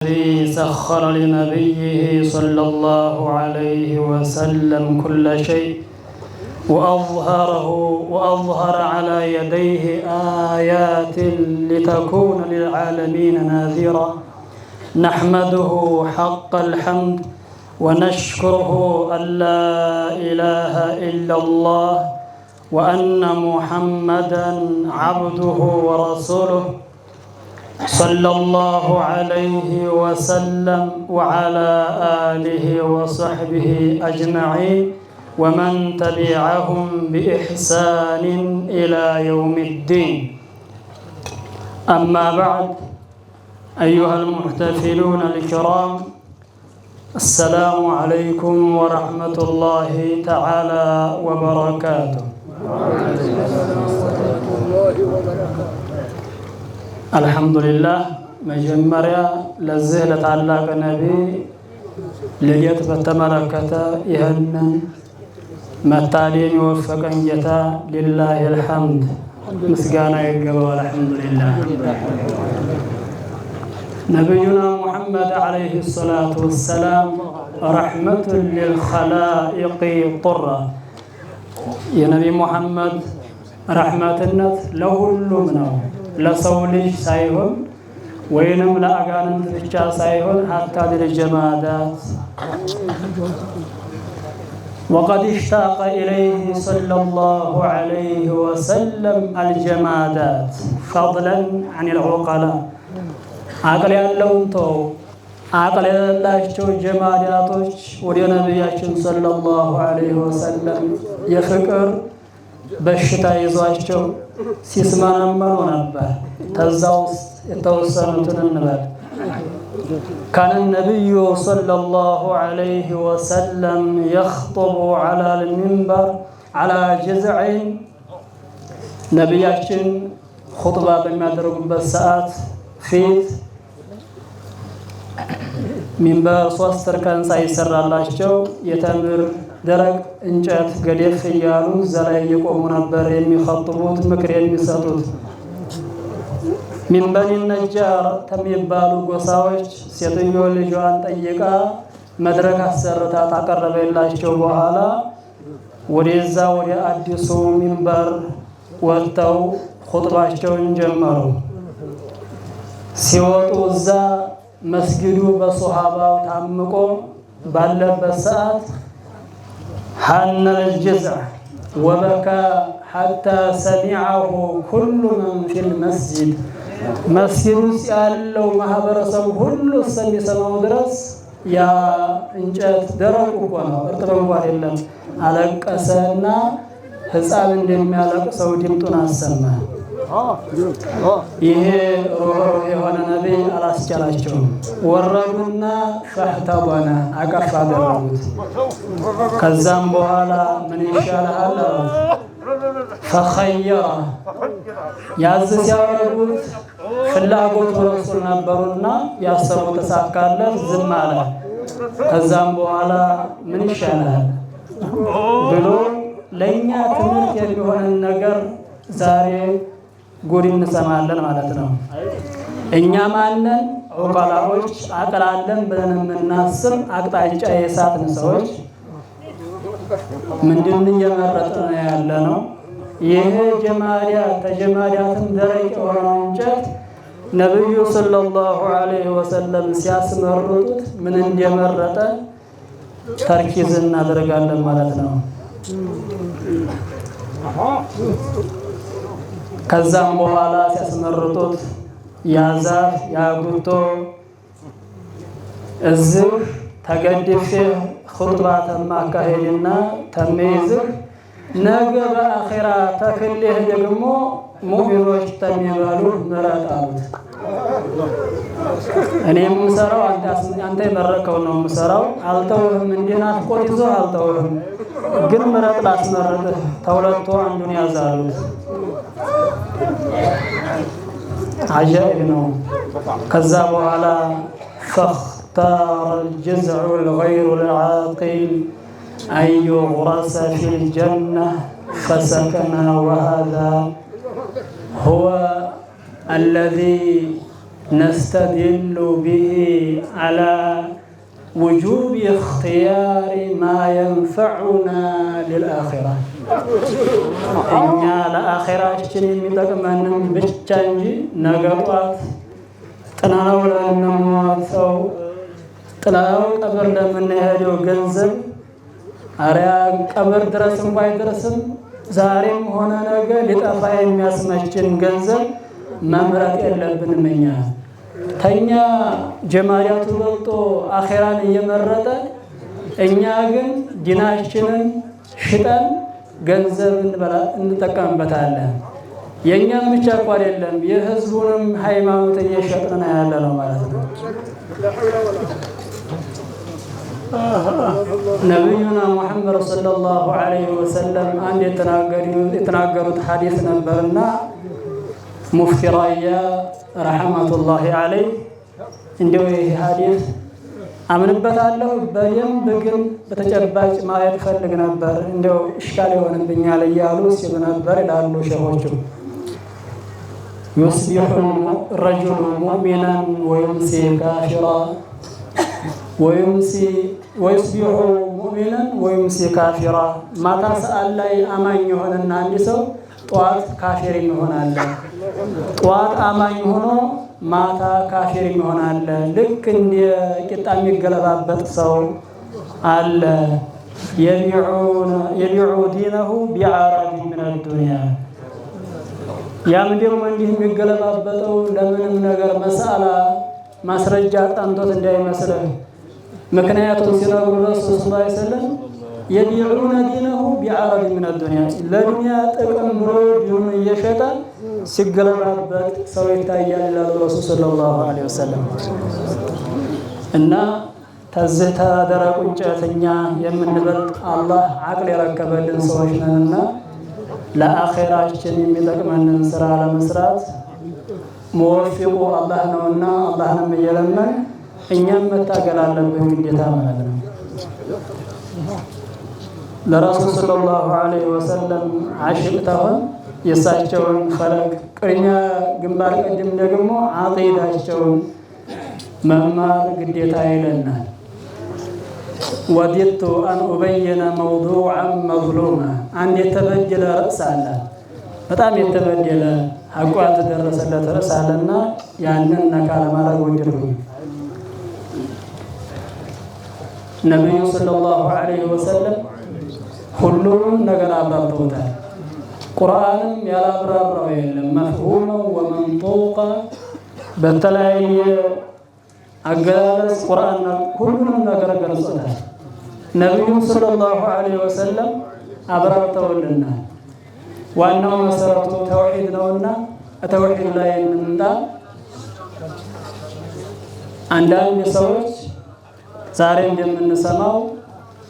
الذي سخر لنبيه صلى الله عليه وسلم كل شيء وأظهر على يديه آيات لتكون للعالمين نذيرا. نحمده حق الحمد ونشكره أن لا إله إلا الله وأن محمدا عبده ورسوله صلى الله عليه وسلم وعلى آله وصحبه أجمعين ومن تبعهم بإحسان إلى يوم الدين. أما بعد، أيها المحتفلون الكرام، السلام عليكم ورحمة الله تعالى وبركاته. አልሐምዱሊላህ መጀመሪያ ለዚህ ለታላቅ ነቢይ ልደት በተመለከተ ይህንን መታደም የወፈቀን ጌታ ሊላሂ አልሐምድ ምስጋና ይገባው። አልሐምዱሊላህ ነቢዩና ሙሐመድ ዓለይሂ ሰላቱ ወሰላም ረሕመቱን ሊልኸላኢቅ ጡራ የነቢይ ሙሐመድ ረሕመትነት ለሁሉም ነው። ለሰው ልጅ ሳይሆን ወይንም ለአጋንንት ብቻ ሳይሆን ሐታ ለጀማዳት وقد اشتاق إليه صلى الله عليه وسلم الجمادات فضلا عن العقلاء عقل ያለውን ተው عقل ያላቸው ጀማዳቶች ወደ ነብያችን ሰለላሁ ዐለይሂ ወሰለም የፍቅር በሽታ ይዟቸው ሲስማማኑ ነበር። ተዛው የተወሰኑትን እንበል። كان النبي صلى الله عليه وسلم يخطب على المنبر على جذع ነብያችን ኹጥባ በሚያደርጉበት ሰዓት ፊት ሚንበር 3 እርከን ሳይሰራላቸው የተምር ደረቅ እንጨት ገደፍ እያሉ ዘላይ የቆሙ ነበር የሚخطቡት ምክር የሚሰጡት። ሚንበኒ ነጃር ከሚባሉ ጎሳዎች ሴትዮ ልጇን ጠይቃ መድረክ አሰርታ ታቀረበላቸው በኋላ ወደዛ ወደ አዲሱ ሚንበር ወጥተው ኹጥባቸውን ጀመሩ። ሲወጡ እዛ መስጊዱ በሱሐባው ታምቆ ባለበት ሰዓት حن الجزع وبكى حتى سمعه كل من في المسجد مسجد ያለው ማህበረሰብ ሁሉ ሰሚሰማው ድረስ ያ እንጨት ደረቅ እኮ ነው፣ እርጥብ እንኳን የለም። አለቀሰና ህፃን እንደሚያለቅሰው ድምጡን አሰማ። ይሄ ሩህ የሆነ ነብይ አላስቻላቸውም። ወረዱና ፈህተበነ አቀፍ አደረጉት። ከዛም በኋላ ምን ይሻላል አሉት። ፈኸየረ ያዝ ሲያወርዱት ፍላጎት ረሱል ነበሩና ያሰቡ ተሳካለት፣ ዝም አለ። ከዛም በኋላ ምን ይሻላል ብሎ ለኛ ትምህርት የሚሆን ነገር ዛሬ ጉድ እንሰማለን ማለት ነው። እኛ ማንን ዑቀላዎች አቅላለን ብለን የምናስብ አቅጣጫ የሳትን ሰዎች ምንድን እየመረጥን ያለ ነው? ይሄ ተጀማዳትን ደረቅ የሆነ እንጨት ነብዩ ሰለላሁ ዐለይሂ ወሰለም ሲያስመርጡት ምን እንደመረጠ ተርኪዝ እናደርጋለን ማለት ነው። ከዛም በኋላ ሲያስመርጡት ያዛፍ ያጉቶ እዚህ ተገድፌ ኹጥባ ተማካሄድና ተመይዝህ ነገ በአኺራ ተክልህ ደግሞ ሙእሚኖች ተሚባሉ ምረጣሉት። እኔም ምሰራው አንተ የመረከው ነው ምሰራው። አልተውህም እንዲናት ቆይዞ አልተውህም፣ ግን ምረጥ ላስመረጥህ ተውለቶ አንዱን ያዛሉት። عجائب ነው። ከዛ በኋላ فاختار الجزع الغير العاقل أن يغرس في الجنة فسكن، وهذا هو الذي نستدل به على وجوب اختيار ما ينفعنا للآخرة إننا لآخرة የሚጠቅመንን ብቻ እንጂ ነገጧት ጥናው ለነሞተው ጥላው ቀብር ለምንሄደው ገንዘብ አሪያ ቀብር ድረስ እንኳን ድረስም ዛሬም ሆነ ነገ ሊጠፋ የሚያስመችን ገንዘብ መምረጥ የለብንም እኛ ተኛ ጀማሪያቱ ወጥቶ አኺራን እየመረጠ እኛ ግን ዲናችንን ሽጠን ገንዘብ እንጠቀምበታለን የኛም ብቻ እኮ አይደለም የህዝቡንም ሃይማኖት እየሸጥን ያለነው ማለት ነው ነብዩና ሙሐመድ ሰለላሁ ዐለይሂ ወሰለም አንድ የተናገሩት ሐዲስ ነበርና ሙፍቲ ራያ ረህመቱላሂ ዐለይሂ እንደው ይሄ ሐዲስ አምንበታለሁ በደንብ ግን በተጨባጭ ማየት ፈልግ ነበር እንደው እሽካል ይሆንብኛል እያሉ ሲሉ ነበር ይላሉ ሸሆቹ يصبح الرجل مؤمنا ويمسي كافرا ويصبح مؤمنا ويمسي كافرا ما تسأل لا أمان يهوننا عند سو طوات كافر يهونال طوات أمان يهونو ማታ ካፊር ይሆናል ልክ እንደ ቂጣም ይገለባበት ሰው አለ يبيع دينه بعرض من الدنيا ያም ደግሞ እንዲህ የሚገለባበጠው ለምንም ነገር መሳላ ማስረጃ ጣንቶት እንዳይመስልህ ምክንያቱም ሲነግሩ ረሱል ሰለላሁ ዐለይሂ ወሰለም يبيعون دينه بعرض من الدنيا ለዱንያ ጥቅም ብሎ ዲኑን እየሸጠ ሲገለባበት ሰው ይታያል ይላሉ ረሱል ሰለላሁ ዐለይሂ ወሰለም እና ተዝህ ተደረቁ እንጨተኛ የምንበልጥ አላህ አቅል ያረከበልን ሰዎች ነንና ለአኺራችን የሚጠቅመንን ስራ ለመስራት ሙወፊቁ አላህ ነውና አላህንም እየለመን እኛም መታገል አለብን ግዴታ ማለት ነው ለረሱል ሰለላሁ ዐለይሂ ወሰለም አሽቅታውን የሳቸውን ፈለግ ቅርኛ ግንባር ቀደም ደግሞ አቂዳቸውን መማር ግዴታ ይለናል ወዲቱ አን ኡበይነ መውዱዓን መዝሉማ አንድ የተበደለ ርዕስ አለ በጣም የተበደለ አቋት ደረሰለት ርዕስ አለና ያንን ነካ ለማድረግ ወደድኩኝ ነብዩ ሰለላሁ ዐለይሂ ወሰለም ሁሉም ነገር አብራርተውታል ቁርአንም ያላብራራው የለም መፍሁም ወመንጡቅ በተለያየ አገላለጽ ቁርአን ሁሉንም ነገር ገልጾታል ነብዩ ሰለላሁ ዐለይሂ ወሰለም አብራርተውልናል ዋናው መሰረቱ ተውሂድ ነውና ተውሂድ ላይ እንንዳ አንዳንድ ሰዎች ዛሬ እንደምንሰማው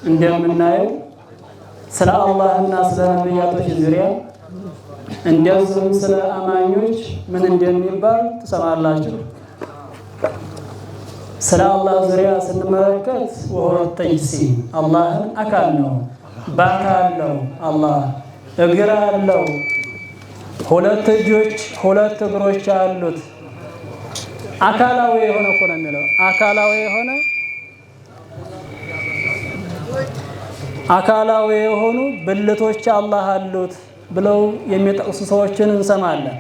እንደምናየው ስለ አላህና ስለ ነብያቶች ዙሪያ እንደዚሁም ስለ አማኞች ምን እንደሚባል ተሰማላችሁ ስለ አላህ ዙሪያ ስንመለከት ወሆ ተጅሲም አላህን አካል ነው በአካል ነው አላህ እግር አለው ሁለት እጆች ሁለት እግሮች አሉት አካላዊ የሆነ እኮ ነው የሚለው አካላዊ የሆኑ ብልቶች አላህ አሉት ብለው የሚጠቅሱ ሰዎችን እንሰማለን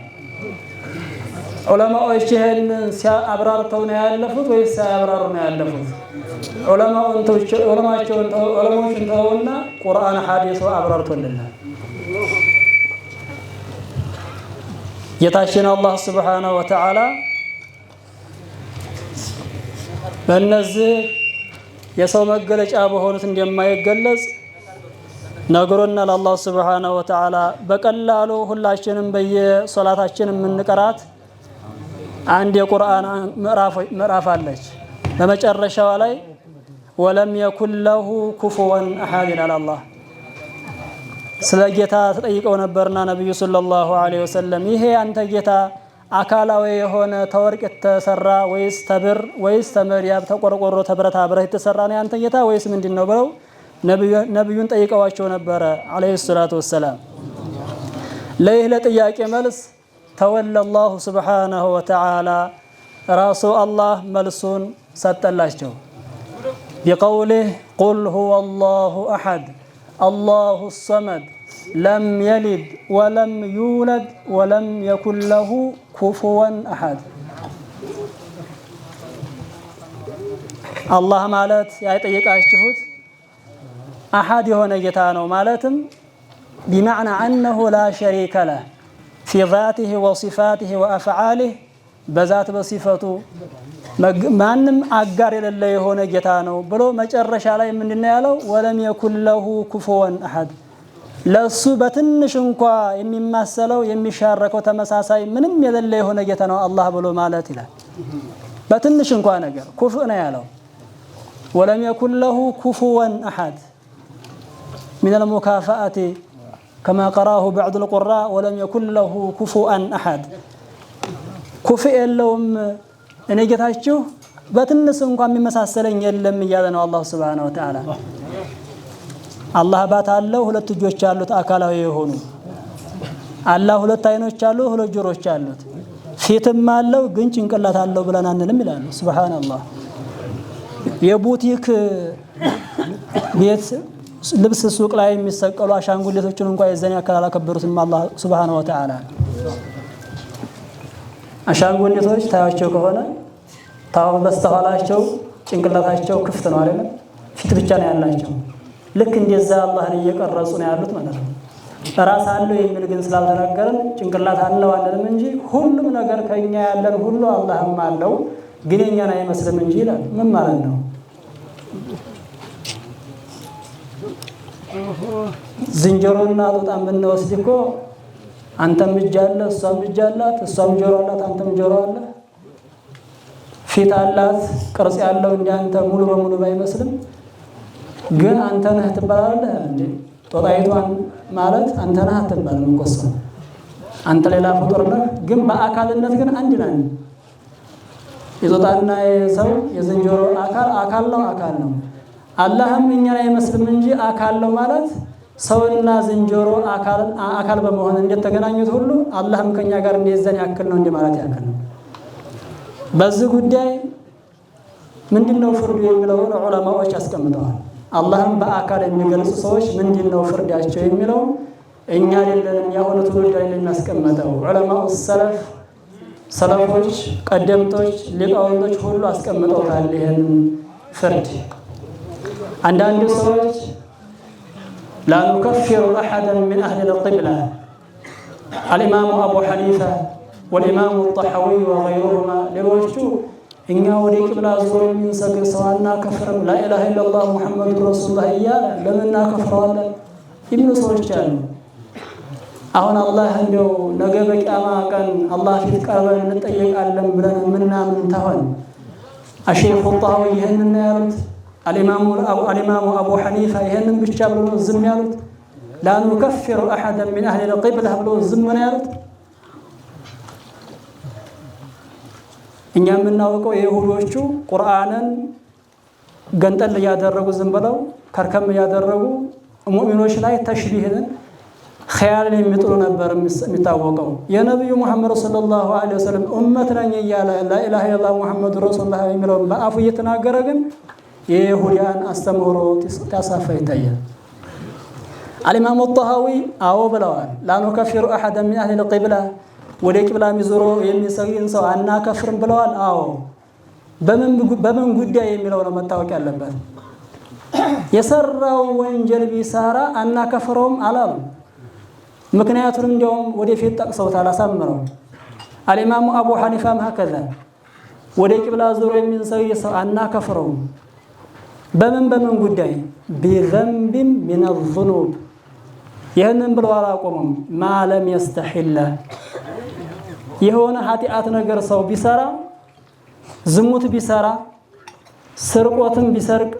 ዑለማዎች ይሄን ሲያብራርተው ነው ያለፉት ወይስ ሳያብራሩ ነው ያለፉት ዑለማዎችን ተውና ቁርአን ሐዲሱ አብራርቶልናል ጌታችን አላህ Subhanahu Wa Ta'ala በእነዚህ የሰው መገለጫ በሆኑት እንደማይገለጽ ነግሮናል አላህ Subhanahu Wa Ta'ala በቀላሉ ሁላችንም በየሶላታችን የምንቀራት አንድ የቁርአን ምዕራፍ አለች በመጨረሻው ላይ ወለም يكن له كفوا احد على الله ስለ ጌታ ተጠይቀው ነበርና ነብዩ ሰለላሁ ዐለይሂ ወሰለም ይሄ አንተ ጌታ አካላዊ የሆነ ተወርቅ የተሰራ ወይስ ተብር ወይስ ተመሪያብ ተቆርቆሮ ተብረታ ብረት የተሰራ ነው አንተ ጌታ ወይስ ምንድነው ብለው ነብዩን ጠይቀዋቸው ነበር ዐለይሂ ሰላቱ ወሰለም ለይህ ለጥያቄ መልስ ተወለ الله سبحانه وتعالى ራሱ አላህ መልሱን ሰጠላቸው። ቢቀውሊህ ቁል ሁወ አላሁ አሐድ አላሁ ሰመድ ለም የሊድ ወለም ዩለድ ወለም የኩን ለሁ ኩፉወን አሐድ። አላህ ማለት ያጠየቃችሁት አሐድ የሆነ ጌታ ነው። ማለትም ቢመዕና አነሁ ላ ሸሪከ ለህ ፊ ዛቲሂ ወሲፋቲሂ ወአፍዓሊህ በዛት በሲፈቱ ማንም አጋር የሌለ የሆነ ጌታ ነው ብሎ መጨረሻ ላይ ምንድነው ያለው? ወለም የኩን ለሁ ኩፉወን አሐድ ለሱ በትንሽ እንኳ የሚማሰለው የሚሻረከው ተመሳሳይ ምንም የሌለ የሆነ ጌታ ነው አላህ ብሎ ማለት ይላል። በትንሽ እንኳ ነገር ኩፉእ ነው ያለው። ወለም የኩን ለሁ ኩፉወን አሐድ من المكافأة كما قراه بعض القراء ولم يكن له كفوا أحد ኩፉእ የለውም እኔ ጌታችሁ በትንሽ እንኳን የሚመሳሰለኝ የለም እያለ ነው አላህ ሱብሓነሁ ወተዓላ። አላህ ባት አለው፣ ሁለት እጆች አሉት አካላዊ የሆኑ አላህ ሁለት አይኖች አሉ፣ ሁለት ጆሮች አሉት፣ ፊትም አለው ግን ጭንቅላት አለው ብለን አንልም ይላሉ። ሱብሃንአላህ። የቡቲክ ቤት ልብስ ሱቅ ላይ የሚሰቀሉ አሻንጉሊቶችን እንኳን የዘን ያክል አላከበሩትም አላህ ሱብሃነሁ ወተዓላ። አሻንጉሊቶች ታያቸው ከሆነ ታው በስተኋላቸው ጭንቅላታቸው ክፍት ነው አይደል? ፊት ብቻ ነው ያላቸው። ልክ እንደዛ አላህን እየቀረጹ ነው ያሉት ማለት ነው። ራስ አለው የሚል ግን ስላልተነገረን ጭንቅላት አለው አንልም እንጂ ሁሉም ነገር ከኛ ያለን ሁሉ አላህም አለው ግን የኛን አይመስልም እንጂ ይላል። ምን ማለት ነው? ዝንጀሮና ጦጣን ብንወስድ እኮ አንተም እጅ አለ እሷም እጅ አላት፣ እሷም ጆሮ አላት አንተም ጆሮ አለ፣ ፊት አላት ቅርጽ ያለው እንደ አንተ ሙሉ በሙሉ ባይመስልም ግን አንተ ነህ ትባላለህ እንዴ? ጦጣይቷን ማለት አንተ ነህ አትባልም እኮ እሷ አንተ ሌላ ፍጡር ነህ፣ ግን በአካልነት ግን አንድ ነን። የጦጣና የሰው የዝንጀሮ አካል ነው። አላህም እኛን አይመስልም እንጂ አካል ነው ማለት ሰውና ዝንጀሮ አካል በመሆን እንደተገናኙት ሁሉ አላህም ከኛ ጋር እንደዘን ያክል ነው እንደ ማለት ያክል ነው። በዚህ ጉዳይ ምንድነው ፍርዱ የሚለውን ዑለማዎች ያስቀምጠዋል። አላህም በአካል የሚገልጹ ሰዎች ምንድነው ፍርዳቸው የሚለው እኛ አይደለንም ያሁኑ ትውልድ ላይ የሚያስቀምጠው ዑለማው ሰለፎች ቀደምቶች ሊቃውንቶች ሁሉ አስቀምጠውታል ይሄን ፍርድ። አንዳንድ ሰዎች لا نكفر أحدا من أهل القبلة الإمام أبو حنيفة والإمام الطحاوي وغيرهما للوجه إن ودي قبلة زور من سكر سوانا كفر لا إله إلا الله محمد رسول الله إيانا لمنا كفر ولا ابن سوجان أهون الله عنده نجابك أما كان الله في الكعبة نتأيق علم بلنا منا من تهون الشيخ الطحاوي هن النارت الإمام أبو حنيفة يهنم بالشابل الزم يالت لا نكفر أحدا من أهل القبلة بلو الزم يالت إن يمنا وقو يهودوشو قرآنا قنطل يادرقو زنبلو كركم يادرقو مؤمنوش لا تشبيهن خيال يمطلو نبر متاوقو يا نبي محمد صلى الله عليه وسلم أمتنا يالا لا إله إلا الله محمد رسول الله يملون بأفو يتناقرقن የይሁዳን አስተምህሮ ተሳፋ ይታያል። الإمام الطحاوي አዎ ብለዋል። لا نكفر أحدا من أهل القبلة ወደ ቂብላ የሚዞሩ የሚሰግድን ሰው አናከፍርም ብለዋል። አዎ በምን ጉዳይ የሚለው ነው መታወቅ ያለበት። የሰራው ወንጀል ቢሰራ አናከፍረውም አላሉ። ምክንያቱም እንደውም ወደፊት ጠቅሰውታል አሳምረው። الإمام أبو حنيفة هكذا ወደ ቂብላ ዞሮ የሚሰግድ ሰው አናከፍረውም በምን ጉዳይ بذنب من الذنوب ይህንን ብለው አላቆሙም። ማለም يستحل የሆነ ኃጢአት ነገር ሰው ቢሰራ ዝሙት ቢሰራ ስርቆትን ቢሰርቅ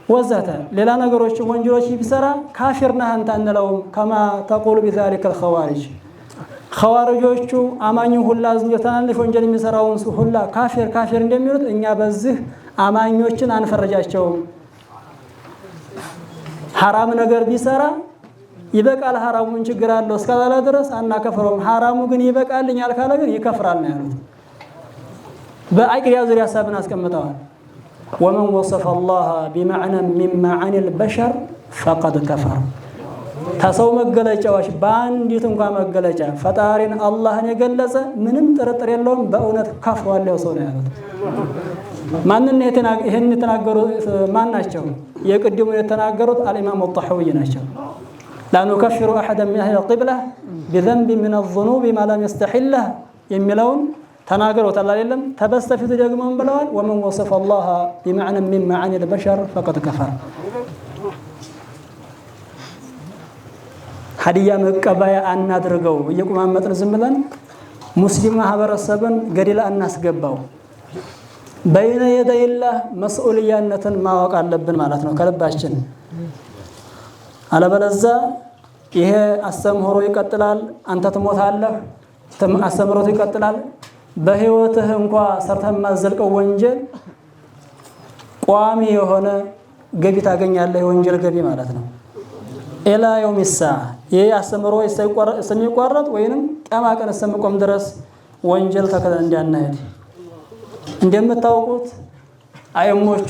ወዘተ ሌላ ነገሮች ወንጀሎች ቢሰራ ካፊር ነህ አንተ አንለውም። كما تقول بذلك الخوارج خوارጆቹ አማኙ ሁላ ዝምተናል ወንጀል የሚሰራውን ሁላ ካፊር እንደሚሉት እኛ በዚህ አማኞችን አንፈረጃቸውም። حرام ነገር ቢሰራ ይበቃል حرامውን ችግር አለው እስካላለ ድረስ አናከፍረውም። حرامው ግን ይበቃልኛል ካለ ግን ይከፍራል ነው ያሉት። በአቂዳ ዙሪያ ሐሳብን አስቀምጠዋል። ومن وصف الله بمعنى من معاني البشر فقد كفر ተሰው መገለጫዎች በአንዲት እንኳን መገለጫ ፈጣሪን አላህን የገለጸ ምንም ጥርጥር የለውም በእውነት ከፍሯል ያው ሰው ነው ያሉት። ማንን ይሄን የተናገሩት ማን ናቸው? የቅድሙ የተናገሩት አልኢማም الطحوي ናቸው። لا نكفر احدا من اهل القبلة بذنب من الذنوب ما لم يستحله የሚለውን ተናገሩታል አይደለም። ተበስተፊቱ ደግሞ ብለዋል ومن وصف الله بمعنى من معاني البشر فقد كفر ሀዲያ መቀበያ አናድርገው እየቆማመጥን ዝም ብለን ሙስሊም ማህበረሰብን ገደል አናስገባው። በይነ የደይላህ መስኡልያነትን ማወቅ አለብን ማለት ነው ከልባችን። አለበለዚያ ይሄ አስተምህሮ ይቀጥላል፣ አንተ ትሞታለህ፣ አስተምህሮቱ ይቀጥላል። በህይወትህ እንኳን ሰርተህ ማዘልቀው ወንጀል ቋሚ የሆነ ገቢ ታገኛለህ፣ የወንጀል ገቢ ማለት ነው። ኢላ የውም الساعة ይሄ አስተምህሮ እስከሚቋረጥ ወይንም ቂያማ ቀን እስከሚቆም ድረስ ወንጀል ተከተል እንዲያናሄድ። እንደምታውቁት አይሞቹ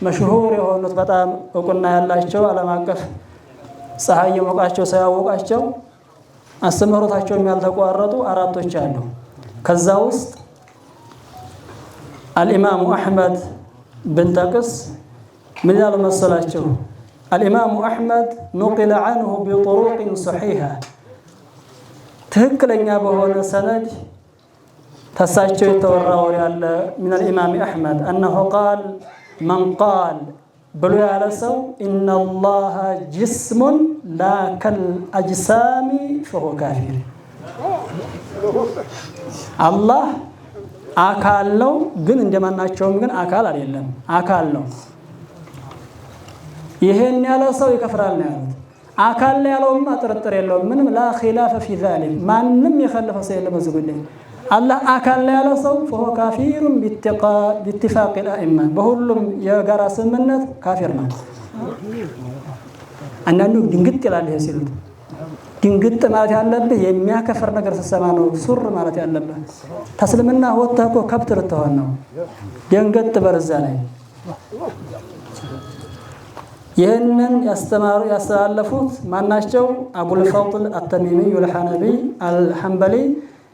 መሽሁር የሆኑት በጣም እውቅና ያላቸው ዓለም አቀፍ ፀሐይ የሞቃቸው ሳያወቃቸው አስተምህሮታቸው ያልተቋረጡ አራቶች አሉ። ከዛ ውስጥ አልኢማሙ አህመድ ብንጠቅስ ምን ያሉ መሰላቸው? الإمام أحمد نقل عنه بطرق صحيحة تهكلن بهون سند تساچو يتورى من الإمام أحمد أنه قال من قال بلو على سو إن الله جسم لا كالأجسام فهو كافر. الله አካል ነው ግን እንደማናቸውም ግን አካል አይደለም፣ አካል ነው። ይሄን ያለ ሰው ይከፍራል ነው ያሉት። አካል ላይ ያለውማ ጥርጥር የለውም፣ ምንም لا خلاف في ذلك ማንም የخلፈ ሰው የለም በዚህ ጉዳይ። አላህ አካል ላይ ያለ ሰው فهو كافر باتفاق الائمه በሁሉም የጋራ ስምምነት ካፊር ነው። አንዳንዱ ድንግጥ ይላል ይሄ ሲሉት፣ ድንግጥ ማለት ያለብህ የሚያከፍር ነገር ሲሰማ ነው ሱር ማለት ያለብህ። ተስልምና ወጥተህ እኮ ከብት ልትሆን ነው። ድንግጥ በርዛ ላይ ይህንን ያስተላለፉት ማናቸው? አቡል ፈድል አተሚሚ አልሐነቢ አልሐንበሊ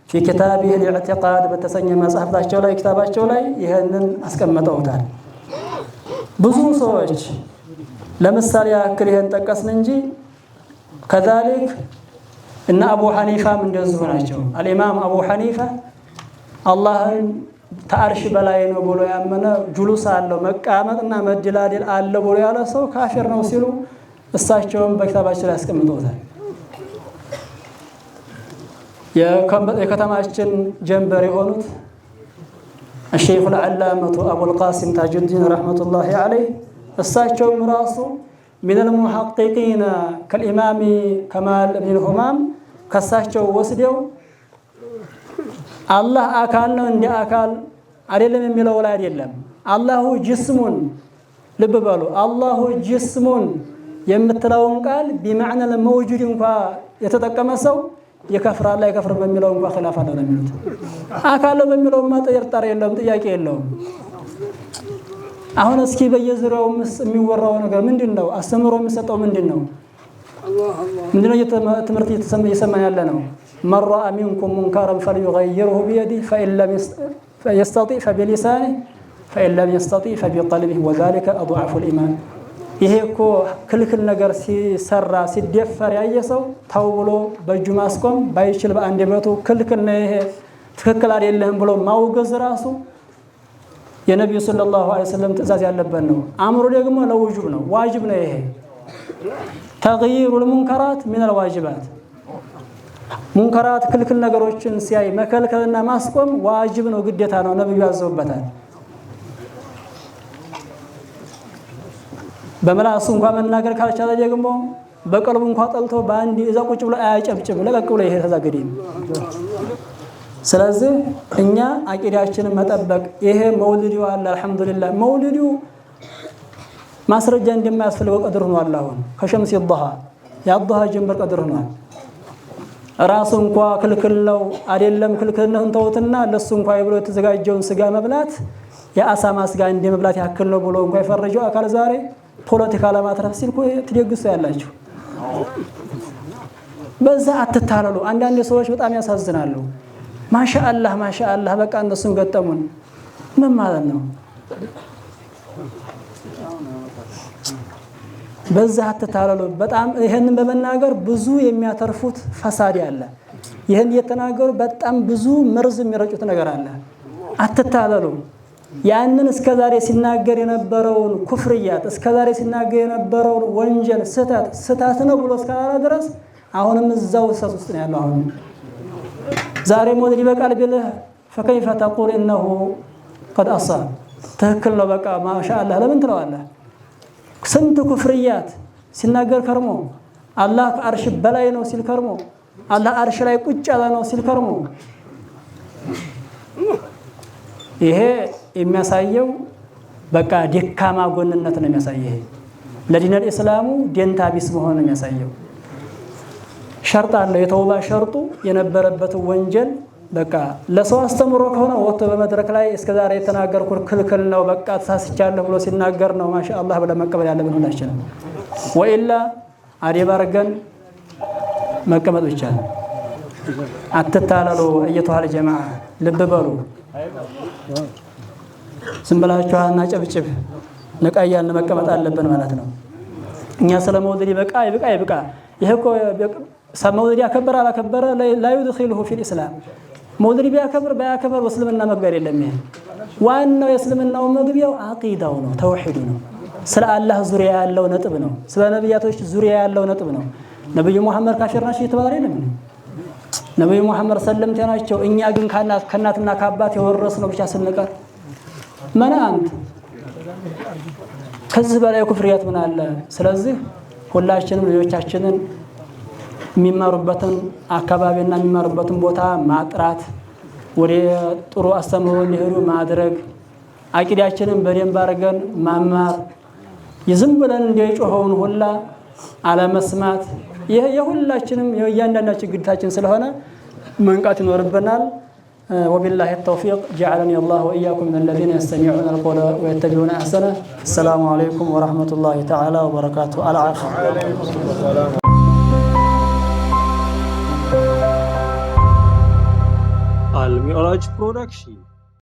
في كتابه الاعتقاد በተሰኘ መጽሐፋቸው ላይ ክታባቸው ላይ ይህንን አስቀምጠውታል። ብዙ ሰዎች ለምሳሌ ያክል ይሄን ጠቀስን እንጂ كذلك ان ابو حنيفه እንደዚሁ ናቸው። الامام ابو حنيفه አላህን ታርሽ በላይ ነው ብሎ ያመነ ጁሉስ አለው መቃመጥና መድላደል አለ ብሎ ያለ ሰው ካፊር ነው ሲሉ እሳቸውም በክታባቸው ላይ አስቀምጠውታል። የከተማችን ጀንበር የሆኑት الشيخ العلامة أبو القاسم تاج الدين رحمة الله عليه እሳቸውም ራሱ من المحققين كالإمام كمال بن همام ከሳቸው ወስደው አላህ አካል ነው እንደ አካል አይደለም የሚለው ላይ አይደለም። አላሁ ጅስሙን ልብ በሉ። አላሁ ጅስሙን የምትለውን ቃል بمعنى الموجود እንኳን የተጠቀመ ሰው ይከፍራል አይከፍርም በሚለው እንኳን ኺላፍ አለ ነው የሚሉት። አካል ነው በሚለው ጥርጣሬ የለውም፣ ጥያቄ የለውም። አሁን እስኪ በየዙሪያው የሚወራው ነገር ምንድነው? አስተምሮ የሚሰጠው ምንድነው? ምንድነው? ትምህርት እየሰማን ያለ ነው። من رأى منكم منكرا فليغيره بيده فإن يستطيع فبلسانه فإن لم يستطيع فبقلبه وذلك أضعف الإيمان. ይሄ እኮ ክልክል ነገር ሲሰራ ሲደፈር ያየሰው ታውሎ በእጁ ማስቆም ባይችል በአንደበቱ ክልክል ነው ይሄ ትክክል አይደለም ብሎ ማውገዝ ራሱ የነብዩ ሰለላሁ ዐለይሂ ወሰለም ትእዛዝ ያለበት ነው። አምሩ ደግሞ ለውጁብ ነው፣ ዋጅብ ነው። ይሄ تغيير المنكرات من الواجبات ሙንከራት ክልክል ነገሮችን ሲያይ መከልከልና ማስቆም ዋጅብ ነው፣ ግዴታ ነው። ነብዩ ያዘውበታል። በመላሱ እንኳን መናገር ካልቻለ ደግሞ በቀልቡ እንኳን ጠልቶ ባንዲ እዛ ቁጭ ብሎ አያጨብጭብ ለቀቅ ብሎ ይሄ ተዛገደ። ስለዚህ እኛ አቂዳችንን መጠበቅ ይሄ መውሊዱ አለ አልহামዱሊላህ መውሊዱ ማስረጃ እንደማያስፈልገው ቀድር ነው። አላህ ከሸምስ الضحى ያضحى ጀምበር ቀድር ነው። ራሱ እንኳን ክልክል ነው አይደለም ክልክል ነው እንተውትና ለሱ እንኳን ይብሎ የተዘጋጀውን ስጋ መብላት የአሳማ ስጋ እንደ መብላት ያክል ነው ብሎ እንኳን ይፈረጀው አካል ዛሬ ፖለቲካ ለማትረፍ ሲል ትደግሱ ያላችሁ በዛ አትታለሉ። አንዳንድ ሰዎች በጣም ያሳዝናሉ። ማሻአላህ በቃ እነሱን ገጠሙን ምን ማለት ነው? በዛ አትታለሉ። በጣም ይሄንን በመናገር ብዙ የሚያተርፉት ፈሳድ ያለ ይሄን እየተናገሩ በጣም ብዙ መርዝ የሚረጩት ነገር አለ። አትታለሉ። ያንን እስከዛሬ ሲናገር የነበረውን ኩፍርያት እስከዛሬ ሲናገር የነበረውን ወንጀል ስህተት ነው ብሎ እስካላለ ድረስ አሁንም እዛው ሰስ ውስጥ ነው ያለው። አሁን ዛሬ ሞት ይበቃል ቢልህ فكيف تقول انه قد اصاب ትክክል ነው በቃ ማሻአላህ ለምን ትለዋለህ? ስንት ኩፍርያት ሲናገር ከርሞ አላህ ከአርሽ በላይ ነው ሲል ከርሞ አላህ አርሽ ላይ ቁጭ ያለ ነው ሲል ከርሞ ይሄ የሚያሳየው በቃ ደካማ ጎንነት ነው የሚያሳየው። ለዲን الاسلام ደንታ ቢስ መሆን ነው የሚያሳየው። ሸርጥ አለ። የተውባ ሸርጡ የነበረበት ወንጀል በቃ ለሰው አስተምሮ ከሆነ ወጥቶ በመድረክ ላይ እስከዛሬ የተናገርኩት ክልክል ነው በቃ ተሳስቻለሁ ብሎ ሲናገር ነው ማሻአላህ ብለ መቀበል ያለብን ሁላችንም። ወኢላ አዲባርገን መቀመጥ ብቻ ነው። አትታለሉ እየተዋለ ጀማዓ ልብ በሉ። ዝም ብላችኋና ጨብጭብ ነቃያን መቀመጥ አለብን ማለት ነው። እኛ ስለመውደድ ይበቃ ይሄ እኮ ሰመውደድ ያከበረ አላከበረ لا يدخله في الاسلام መውደድ ቢያከብር ባያከብር ወስልምና መግቢያ የለም። ይሄ ዋናው የእስልምናው መግቢያው አቂዳው ነው፣ ተውሂዱ ነው። ስለ አላህ ዙሪያ ያለው ነጥብ ነው። ስለ ነብያቶች ዙሪያ ያለው ነጥብ ነው። ነብዩ መሐመድ ካፊር ናቸው የተባለ የለም። ነብዩ መሐመድ ሰለምቴ ናቸው። እኛ ግን ከናትና ከአባት የወረስነው ብቻ ስንቀር ማን አንተ ከዚህ በላይ ኩፍሪያት ምን አለ? ስለዚህ ሁላችንም ልጆቻችንን የሚማሩበትን አካባቢና የሚማሩበትን ቦታ ማጥራት ወደ ጥሩ አስተምሮ እንዲሄዱ ማድረግ አቂዳችንን በደንብ አድርገን ማማር ይዝም ብለን እንደጮኸውን ሁላ አለመስማት ይሄ የሁላችንም የእያንዳንዳችን ግዴታችን ስለሆነ መንቃት ይኖርብናል። وبالله التوفيق جعلني الله وإياكم من الذين يستمعون القول ويتبعون أحسنه. السلام عليكم ورحمة الله تعالى وبركاته. العفو. Al Mi'raj Production